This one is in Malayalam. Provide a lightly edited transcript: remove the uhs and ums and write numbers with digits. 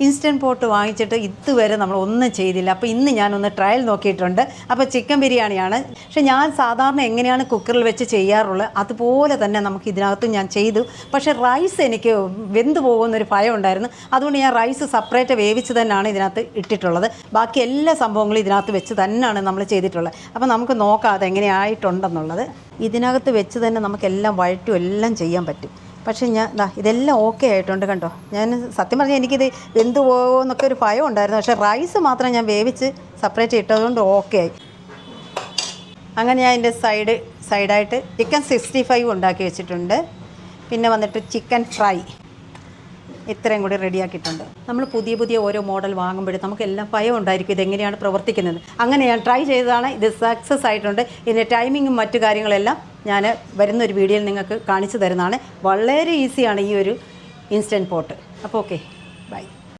ഇൻസ്റ്റൻറ്റ് പോട്ട് വാങ്ങിച്ചിട്ട് ഇതുവരെ നമ്മളൊന്നും ചെയ്തില്ല. അപ്പോൾ ഇന്ന് ഞാനൊന്ന് ട്രയൽ നോക്കിയിട്ടുണ്ട്. അപ്പോൾ ചിക്കൻ ബിരിയാണിയാണ്. പക്ഷേ ഞാൻ സാധാരണ എങ്ങനെയാണ് കുക്കറിൽ വെച്ച് ചെയ്യാറുള്ളത് അതുപോലെ തന്നെ നമുക്ക് ഇതിനകത്ത് ഞാൻ ചെയ്തു. പക്ഷേ റൈസ് എനിക്ക് വെന്ത് പോകുന്നൊരു ഭയം ഉണ്ടായിരുന്നു. അതുകൊണ്ട് ഞാൻ റൈസ് സെപ്പറേറ്റ് വേവിച്ച് തന്നെയാണ് ഇതിനകത്ത് ഇട്ടിട്ടുള്ളത്. ബാക്കി എല്ലാ സംഭവങ്ങളും ഇതിനകത്ത് വെച്ച് തന്നെയാണ് നമ്മൾ ചെയ്തിട്ടുള്ളത്. അപ്പോൾ നമുക്ക് നോക്കാം അതെങ്ങനെയായിട്ടുണ്ടെന്നുള്ളത്. ഇതിനകത്ത് വെച്ച് തന്നെ നമുക്കെല്ലാം വഴറ്റും എല്ലാം ചെയ്യാൻ പറ്റും. പക്ഷേ ഇതെല്ലാം ഓക്കെ ആയിട്ടുണ്ട് കണ്ടോ. ഞാൻ സത്യം പറഞ്ഞാൽ എനിക്കിത് വെന്ത് പോകുമോ എന്നൊക്കെ ഒരു ഭയം ഉണ്ടായിരുന്നു. പക്ഷേ റൈസ് മാത്രം ഞാൻ വേവിച്ച് സെപ്പറേറ്റ് ഇട്ടതുകൊണ്ട് ഓക്കെ ആയി. അങ്ങനെ ഞാൻ ഇതിൻ്റെ സൈഡായിട്ട് ചിക്കൻ 65 ഉണ്ടാക്കി വെച്ചിട്ടുണ്ട്. പിന്നെ വന്നിട്ട് ചിക്കൻ ഫ്രൈ ഇത്രയും കൂടി റെഡിയാക്കിയിട്ടുണ്ട്. നമ്മൾ പുതിയ ഓരോ മോഡൽ വാങ്ങുമ്പോഴും നമുക്കെല്ലാം ഭയം ഉണ്ടായിരിക്കും ഇതെങ്ങനെയാണ് പ്രവർത്തിക്കുന്നത്. അങ്ങനെ ഞാൻ ട്രൈ ചെയ്തതാണ്. ഇത് സക്സസ് ആയിട്ടുണ്ട്. ഇതിൻ്റെ ടൈമിങ്ങും മറ്റു കാര്യങ്ങളെല്ലാം ഞാൻ വരുന്നൊരു വീഡിയോയിൽ നിങ്ങൾക്ക് കാണിച്ചു തരുന്നതാണ്. വളരെ ഈസിയാണ് ഈ ഒരു ഇൻസ്റ്റൻറ്റ് പോട്ട്. അപ്പോൾ ഓക്കെ, ബൈ.